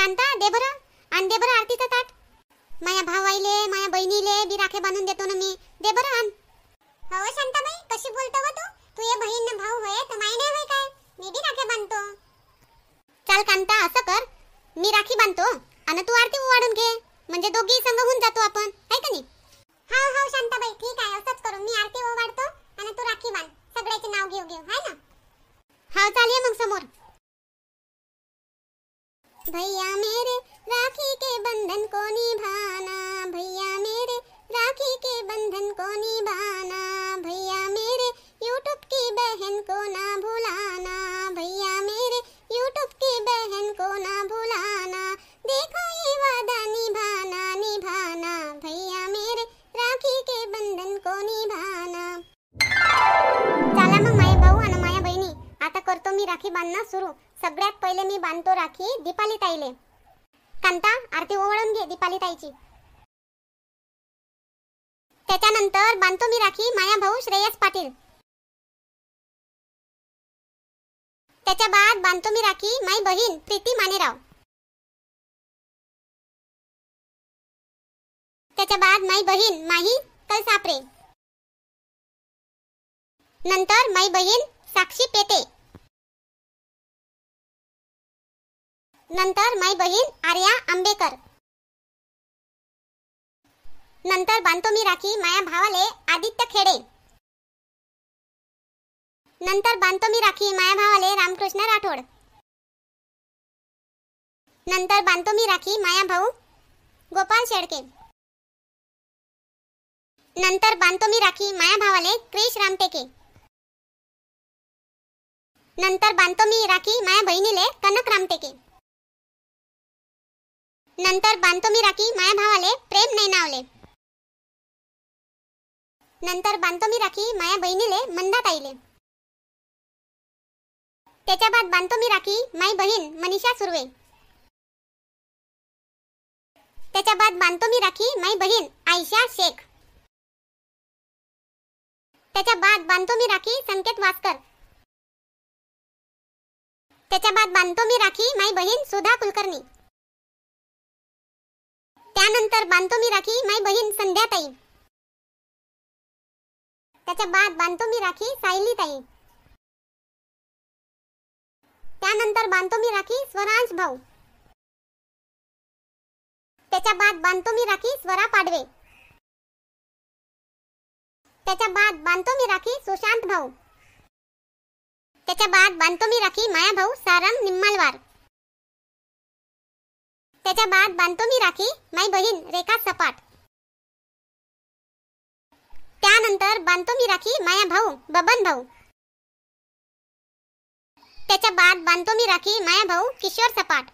कांता दे बरं, आण दे बरं आरतीचं ताट. माया भावाईले माया बहिणीले बी राखे बांधून देतो ना मी. दे बरं आण. हो शांताबाई, कशी बोलतो व तू ये बहीण ना भाऊ होय तर माय नाही होय काय? मी बी राखे बांधतो. चाल कांता, असं कर, मी राखी बांधतो आणि तू आरती ओवाळून घे, म्हणजे दोघी संग होऊन जातो आपण, आहे का नाही? हा हा शांताबाई, ठीक आहे, असंच करू. मी आरती ओवाळतो आणि तू राखी बांध. सगळ्याचे नाव घेऊ घेऊ, आहे ना? हा चाल, ये मग समोर. भैया मेरे राखी के बंधन को निभाना, भैया मेरे राखी के बंधन को निभाना, भैया मेरे यूट्यूब की बहन को ना भुलाना, भैया मेरे यूट्यूब की बहन को ना भुलाना, देखो ये वादा निभाना निभाना, भैया मेरे राखी के बंधन को निभाना. चला मग माय भाऊ आणि माया बहिणी, आता करतो मी राखी बांधणं सुरू. सगळ्यात पहिले मी बांधतो राखी दीपाली ताईले. कांता, आरती ओवाळून घे दीपाली ताईची. त्याच्यानंतर बांधतो मी राखी माया भाऊ श्रेयस पाटील. त्याच्या बाद बांधतो मी राखी माई बहीण प्रीती मानेराव. त्याच्या बाद माई बहीण माही कलसापरे. नंतर माई बहीण साक्षी पेटे. नंतर माई बहीण आर्या आंबेकर. नंतर बांधतो मी राखी माया भावाले आदित्य खेडे. नंतर बांधतो मी राखी माया भावाले रामकृष्ण राठोड. नंतर बांधतो मी राखी माया भाऊ गोपाल शेडके. नंतर बांधतो मी राखी माया भावाले क्रिश रामटेके. नंतर बांधतो मी राखी माया बहिणीले कनक रामटेके. नंतर बांधतो मी राखी माया भावाले प्रेम नैनावले. नंतर बांधतो मी राखी माया बहिणीले मंदा ताईले. त्याच्या बाद बांधतो मी राखी माई बहीण मनीषा सुर्वे. त्याच्या बाद बांधतो मी राखी माई बहीण आयशा शेख. त्याच्या बाद बांधतो मी राखी संकेत वास्कर. त्याच्या बाद बांधतो मी राखी माई बहीण सुधा कुलकर्णी. त्यानंतर बांधतो मी राखी माई बहीण संध्या ताई. त्याच्या बाद बांधतो मी राखी सायली ताई. त्यानंतर बांधतो मी राखी स्वरांश भाऊ. त्याच्या बाद बांधतो मी राखी स्वरा पाडवे. त्याच्या बाद बांधतो मी राखी सुशांत भाऊ. त्याच्या बाद बांधतो मी राखी माया भाऊ सारंग निम्मलवार. त्याच्या बाद बांधतो मी राखी माई बहीण रेखा सपाट. त्यानंतर बांधतो मी राखी माया भाऊ बबन भाऊ. त्याच्या बाद बांधतो मी राखी माया भाऊ किशोर सपाट.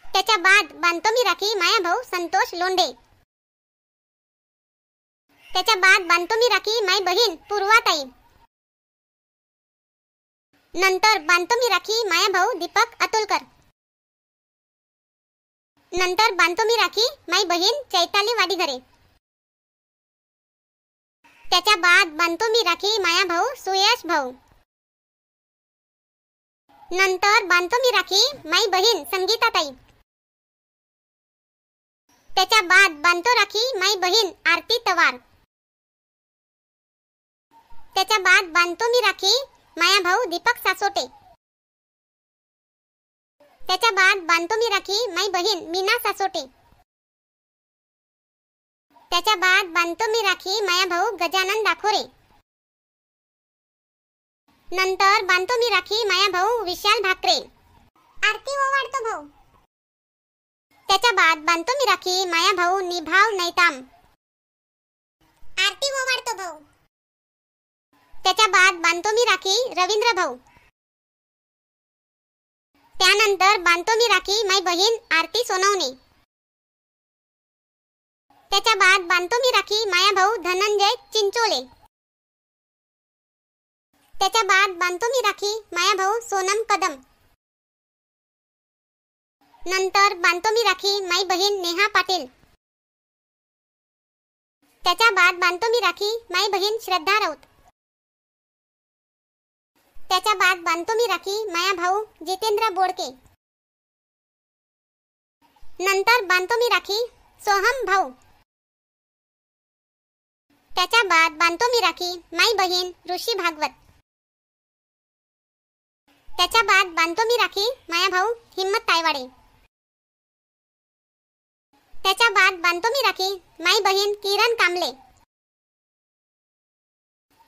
त्याच्या बाद बांधतो मी राखी माया भाऊ संतोष लोंढे. त्याच्या बाद बांधतो मी राखी माई बहीण पूर्वाताई. नंतर बांधतो मी राखी माया भाऊ दीपक अतुलकर. नंतर बांधतो मी राखी माई बहीण चैताली वाडीघरे. त्याच्या बाद बांधतो मी राखी माया भाऊ सुयश भाऊ. नंतर बांधतो मी राखी माई बहीण संगीता ताई. त्याच्या बाद बांधतो राखी माई बहीण आरती तवार. त्याच्या बाद बांधतो मी राखी माया भाऊ दीपक सासोटे. त्याच्या बाद बांधतो मी राखी माई बहीण मीना सासोटे. त्याच्या बाद बांधतो मी राखी माया भाऊ गजानन दाखोरे. नंतर बांधतो मी राखी माया भाऊ विशाल भाकरे. आरती ओवाळतो भाऊ. त्याच्या बाद बांधतो मी राखी माया भाऊ निभाव नैताम. आरती ओवाळतो भाऊ. त्याच्या बाद बांधतो मी राखी रवींद्र भाऊ. त्यानंतर बांधतो मी राखी माई बहीण आरती सोनवणे. त्याच्या बाद बांधतो मी राखी माया भाऊ धनंजय चिंचोले. त्याच्या बाद बांधतो मी राखी माया भाऊ सोनम कदम. नंतर बांधतो मी राखी माई बहीण नेहा पाटील. त्याच्या बाद बांधतो मी राखी माई बहीण श्रद्धा राऊत. त्याच्या बाद बांधतो मी राखी माया भाऊ जितेंद्र बोडके. नंतर बांधतो मी राखी सोहम भाऊ. त्याच्या बाद बांधतो मी राखी माई बहीण ऋषी भागवत. त्याच्या बाद बांधतो मी राखी माया भाऊ हिम्मत तायवाडे. त्याच्या बाद बांधतो मी राखी माई बहीण किरण कांबळे.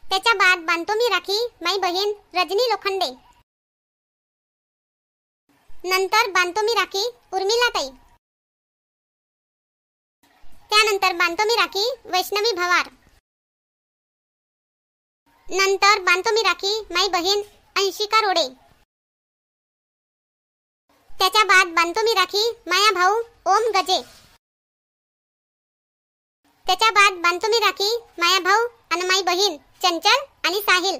त्याच्या बाद बांधतो मी राखी माई बहीण रजनी लोखंडे. नंतर बांधतो मी राखी उर्मिला ताई. त्यानंतर बांधतो मी राखी वैष्णवी भवार. नंतर बांधतो मी राखी माई बहीण अंशिका रोडे. त्याच्या बाद बांधतो मी राखी माया भाऊ ओम गजे. त्याच्या बाद बांधतो मी राखी माया भाऊ आणि माई बहीण चंचल आणि साहिल.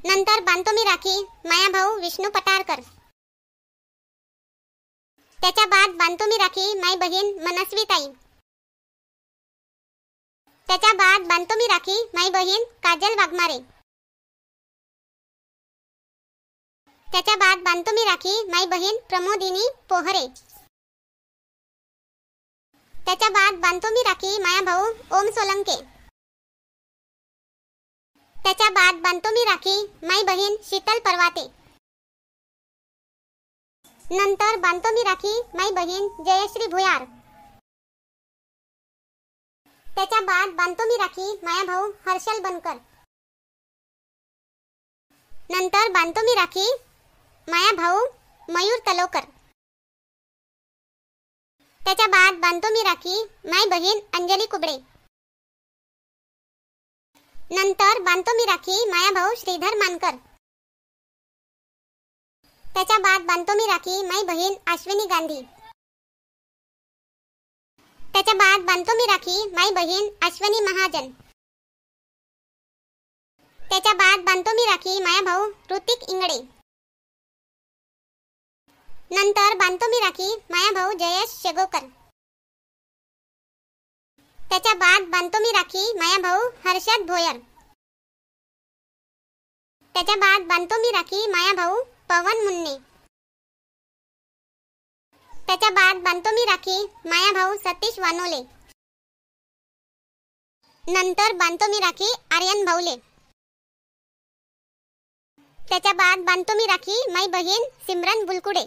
नंतर बांधतो मी राखी माया भाऊ विष्णू पटारकर. त्याच्या बाद बांधतो मी राखी माई बहीण मनस्वी ताई. त्याच्या बाद बांधतो मी राखी माई बहीण काजल वाघमारे. त्याच्या बाद बांधतो मी राखी माई बहीण प्रमोदिनी पोहरे. त्याच्या बाद बांधतो मी राखी माया भाऊ ओम सोलंके. त्याच्या बाद बांधतो मी राखी माई बहीण शीतल परवाते. नंतर बांधतो मी राखी माई बहीण जयश्री भुयार. त्याच्या बाद बांधतो मी राखी माया भाऊ हर्षल बनकर. नंतर बांधतो मी राखी माया भाऊ मयूर तलोकर. त्याच्या बाद बांधतो मी राखी माई बहीण अंजली कुबडे. नंतर बांधतो मी राखी माया भाऊ श्रीधर मानकर. त्याच्या बाद बांधतो मी राखी माई बहीण अश्विनी गांधी. त्याच्या बाद बांधतो मी राखी माई बहीण अश्विनी महाजन. त्याच्या बाद बांधतो मी राखी माया भाऊ ऋतिक इंगडे. नंतर बांधतो मी राखी माया भाऊ जयेश शेगोकर. त्याच्या बाद बांधतो मी राखी माया भाऊ हर्षद भोयर. त्याच्या बाद बांधतो मी राखी माया भाऊ पवन मुन्ने. त्याच्या बाद बांधतो मी राखी माया भाऊ सतीश वानोले. नंतर बांधतो मी राखी आर्यन भाऊले. त्याच्या बाद बांधतो मी राखी माई बहीण सिमरन बुलकुडे.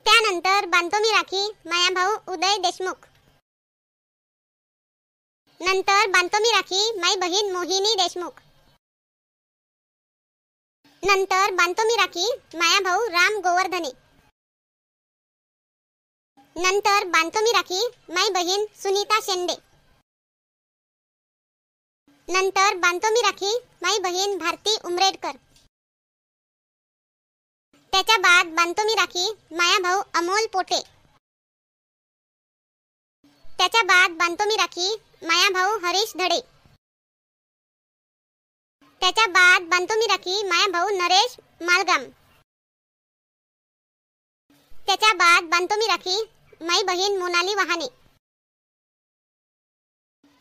त्यानंतर बांधतो मी राखी माया भाऊ उदय देशमुख. नंतर बांधतो मी राखी माई बहीण मोहिनी देशमुख. नंतर बांधतो मी राखी माया भाऊ राम गोवर्धने. नंतर बांधतो मी राखी माई बहीण सुनीता शेंडे. नंतर बांधतो मी राखी माई बहीण भारती उमरेडकर. त्याच्या बाद बांधतो मी राखी माया भाऊ अमोल पोटे. त्याच्या बाद बांधतो मी राखी माया भाऊ हरीश धडे. त्याच्या बाद बांधतो मी राखी माया भाऊ नरेश मालगाम. त्याच्या बाद बांधतो मी राखी माई बहीण मोनाली वहाने.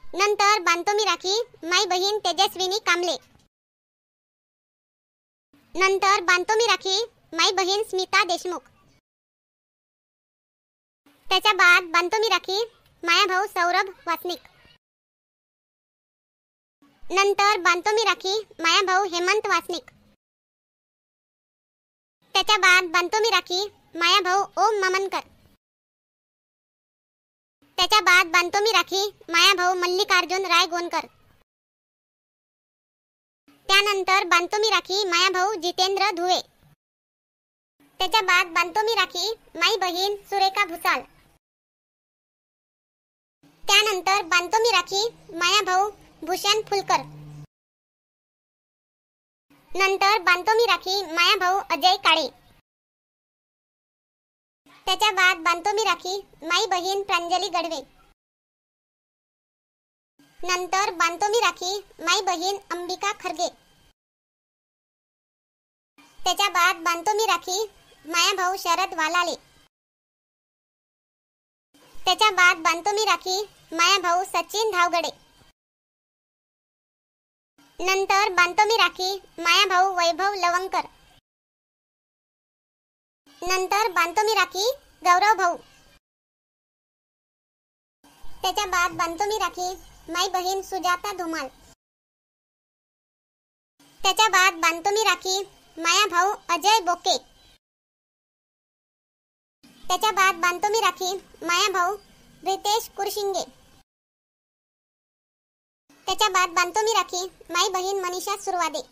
नंतर बांधतो मी राखी माई बहीण तेजस्विनी कांबळे. नंतर बांधतो मी राखी माई बहीण स्मिता देशमुख. त्याच्या बाद बांधतो मी राखी माया भाऊ सौरभ वासनिक. नंतर बांधतो मी राखी माया भाऊ हेमंत वासनिक. त्याच्या बाद बांधतो मी राखी माया भाऊ ओम ममनकर. त्याच्या बाद बांधतो मी राखी माया भाऊ मल्लिकार्जुन राय गोनकर. त्यानंतर बांधतो मी राखी माया भाऊ जितेंद्र धुवे. त्याच्या बाद बांधतो मी राखी माई बहीण सुरेखा भुसाल. त्यानंतर बांधतो मी राखी माया भाऊ भूषण फुलकर. नंतर बांधतो मी राखी माया भाऊ अजय काळे. त्याच्या बाद बांधतो मी राखी माई बहीण प्रांजली गडवे. नंतर बांधतो मी राखी माई बहीण अंबिका खरगे. त्याच्या बाद बांधतो मी राखी माया भाऊ शरद वालाले. त्याच्या बाद बांधतो मी राखी माया भाऊ सचिन धावगडे. नंतर बांधतो मी राखी माया भाऊ वैभव लवंकर. नंतर बांधतो मी राखी गौरव भाऊ. त्याच्या बाद बांधतो मी राखी माई बहीण सुजाता धुमाल. त्याच्या बाद बांधतो मी राखी माया भाऊ अजय बोके. त्याच्या बाद बांधतो मी राखी माया भाऊ रितेश कुरशिंगे. त्याच्या बाद बांधतो मी राखी माई बहीण मनीषा सुरवादे.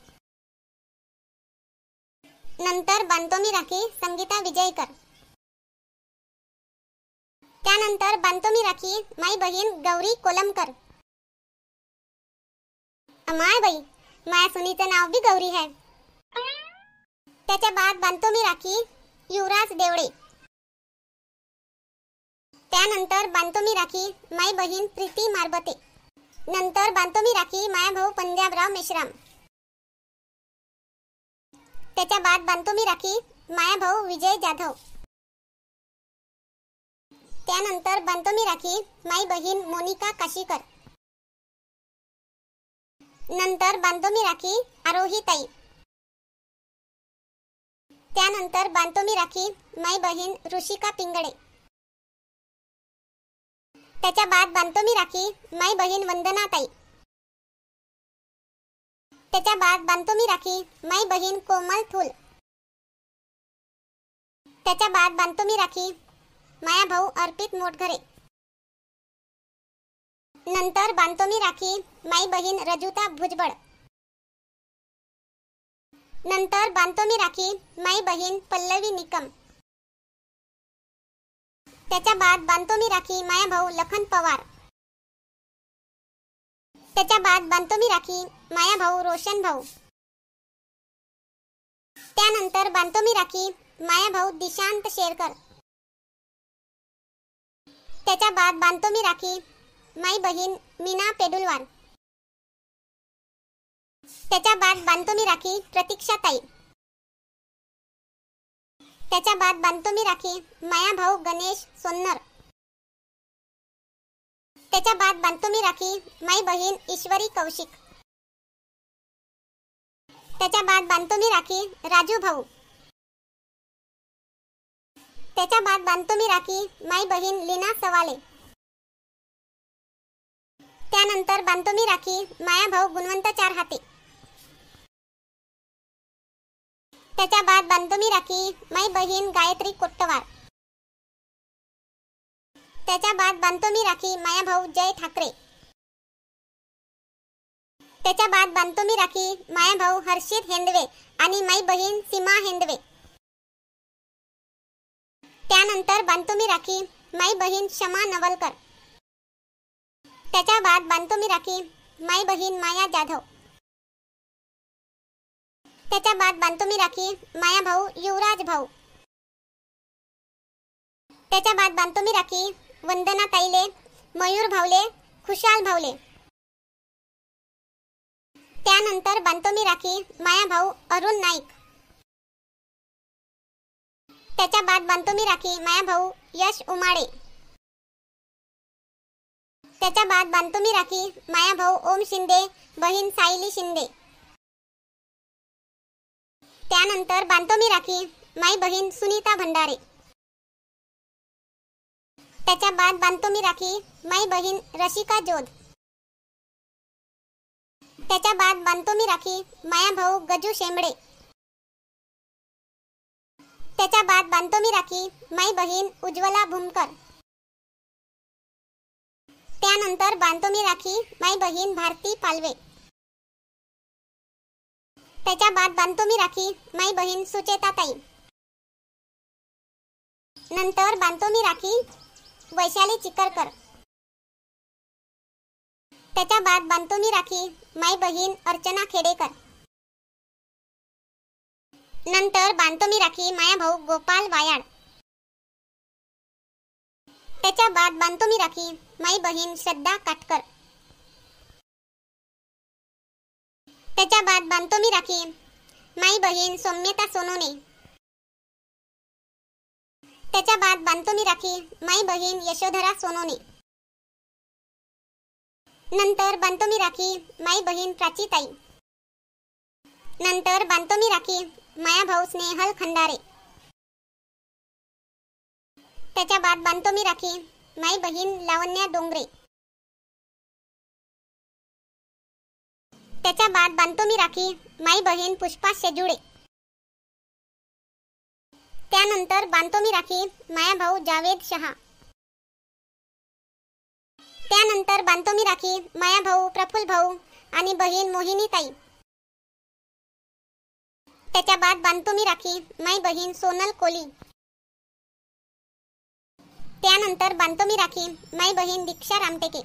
नंतर बांधतो मी राखी संगीता विजयकर. त्यानंतर बांधतो मी राखी माई बहीण गौरी कोलमकर. अमाय बाई, माया सुनीचं नाव भी गौरी है. त्याच्या बाद बांधतो मी राखी युवराज देवडे. त्यानंतर बांधतो मी राखी माई बहीण प्रीती मारबते. नंतर बांधतो मी राखी माया भाऊ पंजाबराव मेश्राम. त्याच्या बाद बांधतो मी राखी माया भाऊ विजय जाधव. त्यानंतर बांधतो मी राखी माई बहीण मोनिका काशीकर. नंतर बांधतो मी राखी आरोही ताई. त्यानंतर बांधतो मी राखी माई बहीण ऋषिका पिंगळे. त्याच्या बाद बांधतो मी राखी माई बहीण वंदना ताई. त्याच्या बाद बांधतो मी राखी माई बहीण कोमल थूल. त्याच्या बाद बांधतो मी राखी माया भाऊ अर्पित मोटघरे. नंतर बांधतो मी राखी माई बहीण रजुता भुजबळ. नंतर बांधतो मी राखी माई बहीण पल्लवी निकम. त्याच्या बाद बांधतो मी राखी माया भाऊ लखन पवार. त्याच्या बाद बांधतो मी राखी माया भाऊ रोशन भाऊ. त्यानंतर बांधतो मी राखी माया भाऊ दिशांत शेरकर. त्याच्या बाद बांधतो मी राखी माई बहीण मीना पेडुलवार. त्याच्या बाद बांधतो मी राखी प्रतीक्षा ताई. त्याच्या बाद बांधतो मी राखी माया भाऊ गणेश सोन्नर. त्याच्या बाद बांधतो मी राखी माई बहीण ईश्वरी कौशिक. त्याच्या बाद बांधतो मी राखी राजू भाऊ. त्याच्या बाद बांधतो मी राखी माई बहीण लीना सवाले. त्यानंतर बांधतो मी राखी माया भाऊ गुणवंत चार हाते. त्याच्या बाद बांधतो मी राखी माई बहीण गायत्री कोट्टवार. त्याच्या बाद बांधतो मी राखी माया भाऊ जय ठाकरे. त्याच्या बाद बांधतो मी राखी माया भाऊ हर्षित हेंदवे आणि माई बहीण सीमा हेंदवे. त्यानंतर बांधतो मी राखी माई बहीण शमा नवलकर. त्याच्या बाद बांधतो मी राखी माई बहीण माया जाधव. त्याच्या बाद बांधतो मी राखी माया भाऊ युवराज भाऊ. त्याच्या बाद बांधतो मी राखी वंदना ताईले, मयूर भावले, खुशाल भावले. त्यानंतर बांधतो मी राखी माया भाऊ अरुण नाईक. त्याच्या बाद बांधतो मी राखी माया भाऊ यश उमाडे. त्याच्या बाद बांधतो मी राखी माया भाऊ ओम शिंदे, बहीण सायली शिंदे. त्यानंतर बांधतो मी राखी माई बहीण सुनीता भंडारे. त्याच्या बाद बांधतो मी राखी माई बहीण रशिका जोध. त्याच्या बाद बांधतो मी राखी माया भाऊ गजू शेंबडे. त्याच्या बाद बांधतो मी राखी माई बहीण उज्ज्वला भूमकर. त्यानंतर बांधतो मी राखी माई बहीण भारती पालवे. त्याच्या बाद बांधतो मी राखी माई बहीण सुचेता ताई. नंतर बांधतो मी राखी वैशाली चिकरकर. त्याच्या बाद बांधतो मी राखी माई बहीण अर्चना खेडेकर. नंतर बांधतो मी राखी माया भाऊ गोपाल वायाड. त्याच्या बाद बांधतो मी राखी माई बहीण श्रद्धा काटकर. त्याच्या बाद बांधतो मी राखी माई बहीण सौम्यता सोनोने. त्याच्या बाद बांधतो मी राखी माई बहीण यशोधरा सोनोने. नंतर बांधतो मी राखी माई बहीण प्राची ताई. नंतर बांधतो मी राखी माया भाऊ स्नेहल खंडारे. त्याच्या बाद बांधतो मी राखी माई बहीण लावण्या डोंगरे. त्याच्या बाद बांधतो मी राखी माई बहीण पुष्पा शेजुळे. त्यानंतर बांधतो मी राखी माया भाऊ जावेद शहा. त्यानंतर बांधतो मी राखी माया भाऊ प्रफुल्ल भाऊ आणि बहीण मोहिनी ताई. त्याच्या बाद बांधतो मी राखी माई बहीण सोनल कोली. त्यानंतर बांधतो मी राखी माई बहीण दीक्षा रामटेके.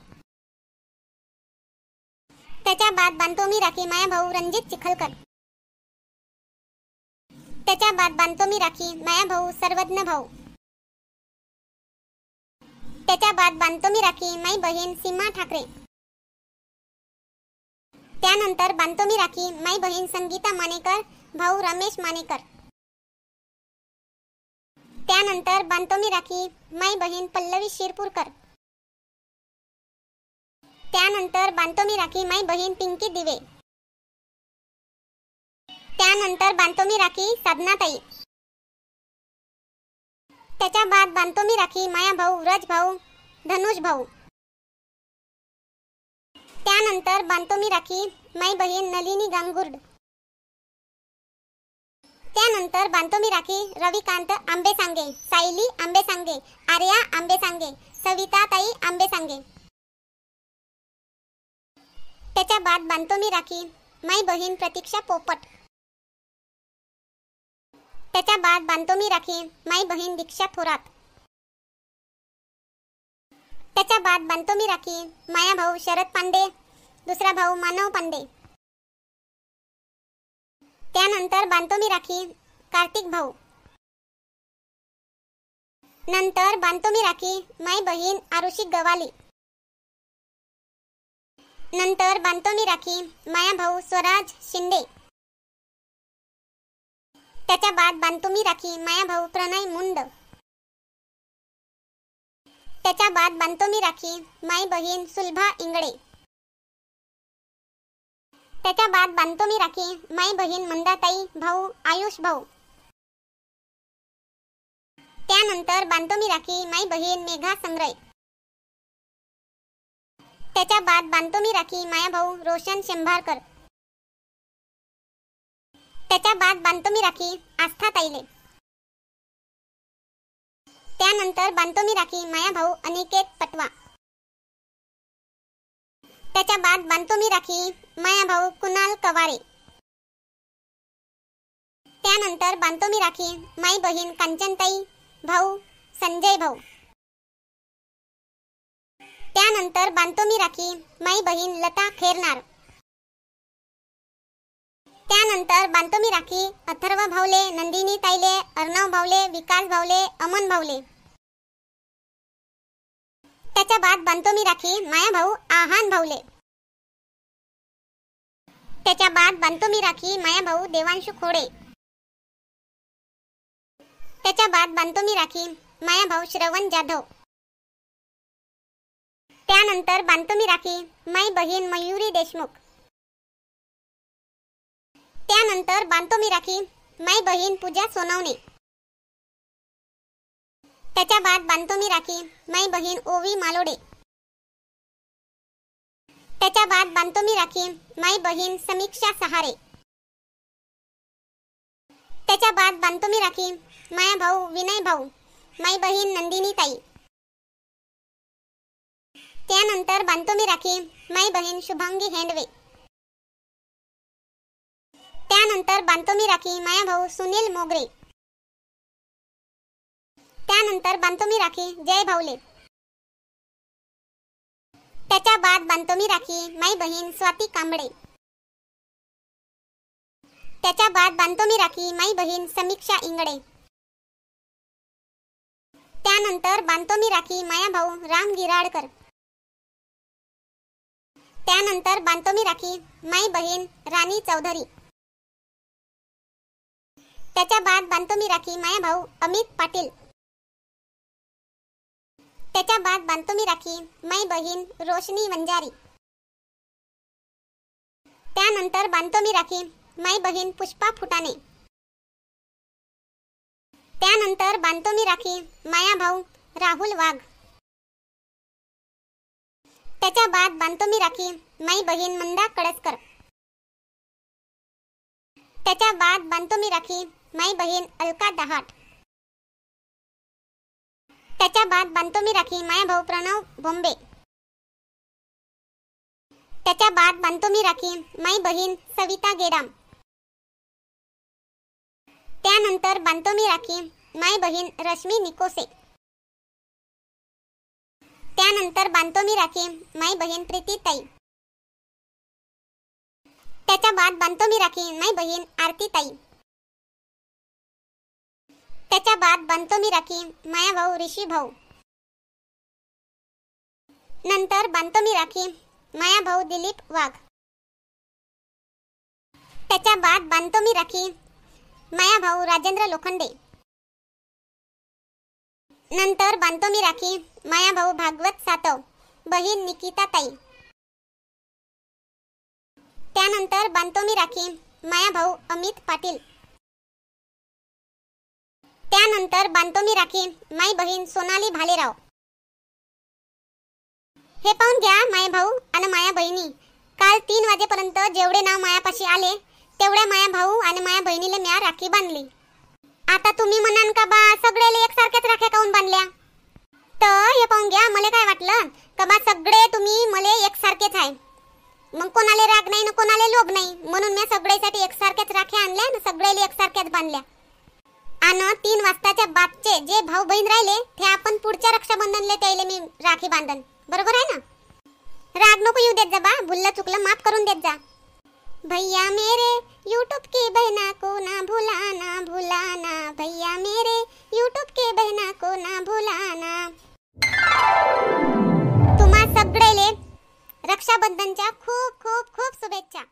त्याच्या बाद बांधतो मी राखी माया भाऊ रणजित चिखलकर. त्याच्या बाद बांधतो मी राखी माया भाऊ सर्वज्ञ भाऊ. त्याच्या बाद बांधतो मी राखी माई बहीण सीमा ठाकरे. त्यानंतर बांधतो मी राखी माई बहीण संगीता मानेकर भाऊ रमेश मानेकर. त्यानंतर बांधतो मी राखी माई बहीण पल्लवी शिरपूरकर. त्यानंतर बांधतो मी राखी माई बहीण पिंकी दिवे. त्यानंतर बांधतो मी राखी साधनाताई. त्याच्या बाद बांधतो मी राखी माया भाऊ व्रज भाऊ धनुष भाऊ. त्यानंतर बांधतो मी राखी माई बहीण नलिनी गांगुर्ड. त्यानंतर बांधतो मी राखी रविकांत आंबे सांगे, सायली आंबे सांगे, आर्या आंबे सांगे, सविता ताई आंबे सांगे. त्याच्या बाद बांधतो मी राखी माई बहीण प्रतीक्षा पोपट. त्याच्या बाद बांधतो मी राखी माई बहीण दीक्षा थोरात. त्याच्या बाद बांधतो मी राखी माया भाऊ शरद पांडे, दुसरा भाऊ मानव पांडे. त्यानंतर बांधतो मी राखी कार्तिक भाऊ. नंतर बांधतो मी राखी माई बहीण आरुषी गवाली. नंतर बांधतो मी राखी माया भाऊ स्वराज शिंदे. त्याच्या बाद बांधतो मी राखी माया भाऊ प्रणय मुंड. त्याच्या बाद बांधतो मी राखी माई बहीण सुलभा इंगळे. त्याच्या बाद बांधतो मी राखी माई बहीण मंदाताई भाऊ आयुष भाऊ. त्यानंतर बांधतो मी राखी माई बहीण मेघा संग्रय. त्याच्या बाद बांधतो मी राखी माया भाऊ रोशन शंभारकर. त्याच्या बाद बांधतो मी राखी आस्था ताईले. त्यानंतर बांधतो मी राखी माया भाऊ अनिकेत पटवा. त्याच्या बाद बांधतो मी राखी माया भाऊ कुणाल कवारे. त्यानंतर बांधतो मी राखी माई बहीण कांचनताई भाऊ संजय भाऊ. त्यानंतर बांधतो मी राखी माई बहीण लता खेरनार. त्यानंतर बांधतो मी राखी अथर्व भावले, नंदिनी ताईले, अर्णव भावले, विकास भावले, अमन भावले. त्याच्या बाद बांधतो मी राखी माया भाऊ आहान भावले. त्याच्या बाद बांधतो मी राखी माया भाऊ देवांशु खोडे. त्याच्या बाद बांधतो मी राखी माया भाऊ श्रवण जाधव. त्यानंतर बांधतो मी राखी माई बहीण मयुरी देशमुख. त्यानंतर बांधतो मी राखी माई बहीण पूजा सोनवणे. त्याच्या बाद बांधतो मी राखी माई बहीण ओवी मालोडे. त्याच्या बाद बांधतो मी राखी माई बहीण समीक्षा सहारे. त्याच्या बाद बांधतो मी राखी माया भाऊ विनय भाऊ, माई बहीण नंदिनी ताई. त्यानंतर बांधतो मी राखी माई बहीण शुभांगी हेंडवे. त्यानंतर बांधतो मी राखी माया भाऊ सुनील मोगरे. त्यानंतर बांधतो मी राखी जय भावले. त्याच्या बाद बांधतो मी राखी माई बहीण स्वाती कांबळे. त्याच्या बाद बांधतो मी राखी माई बहीण समीक्षा इंगडे. त्यानंतर बांधतो मी राखी माया भाऊ राम गिराडकर. त्यानंतर बांधतो मी राखी माई बहीण राणी चौधरी. त्याच्या बाद बांधतो मी राखी माया भाऊ अमित पाटील. त्याच्या बाद बांधतो मी राखी माई बहीण रोशनी वंजारी. त्यानंतर बांधतो मी राखी माई बहीण पुष्पा फुटाणे. त्यानंतर बांधतो मी राखी माया भाऊ राहुल वाघ. त्याच्या बाद बांधतो मी राखी माई बहीण मंदा कळसकर. त्याच्या बाद बांधतो मी राखी माई बहीण अलका दहाट. त्याच्या बाद बांधतो मी राखी माया भाऊ प्रणव बोंबे. त्याच्या बाद बांधतो मी राखी माई बहीण सविता गेडाम. त्यानंतर बांधतो मी राखी माई बहीण रश्मी निकोसे. त्यानंतर बांधतो मी राखी माई बहीण प्रीती ताई. त्याच्या बाद बांधतो मी राखी माई बहीण आरती ताई. त्याच्या बाद बांधतो मी राखी माया भाऊ ऋषी भाऊ. नंतर बांधतो मी राखी माया भाऊ दिलीप वाघ. त्याच्या बाद बांधतो मी राखी माया भाऊ राजेंद्र लोखंडे. नंतर बांधतो मी राखी माया भाऊ भागवत सातव बहीण निकिता ताई. त्यानंतर बांधतो मी राखी माया भाऊ अमित पाटील. त्यानंतर बांधतो मी राखी माई बहीण सोनाली भालेराव. हे पाहून घ्या माय भाऊ आणि माया बहिणी, काल 3 वाजेपर्यंत जेवढे नाव मायापाशी आले तेवढ्या माया भाऊ आणि माया बहिणीला म्या राखी बांधली. आता तुम्ही म्हणान का बा सगळेले एकसारख्याच राख्या काऊन बांधल्या, तर हे पाहून घ्या मला काय वाटलं का बा सगळे तुम्ही मले एकसारखेच आहे, मग कोणाले राग नाही ना कोणाले लोभ नाही, म्हणून मी सगळ्यासाठी एकसारख्याच राख्या आणल्या आणि सगळेले एकसारख्याच बांधल्या. आणि 3 वाजताच्या बादचे जे भाऊ बहीण राहिले ते आपण पुढच्या रक्षाबंधनले त्याले मी राखी बांधन. बरोबर आहे ना? राग नको येऊ देत जा बा, भुललं चुकलं माफ करून देत जा. भैया मेरे यूट्यूब की बहना को ना भुलाना भुलाना, भैया मेरे यूट्यूब की बहना को ना भुलाना. तुम्हा सगळेले रक्षाबंधनच्या खूप खूप खूप शुभेच्छा.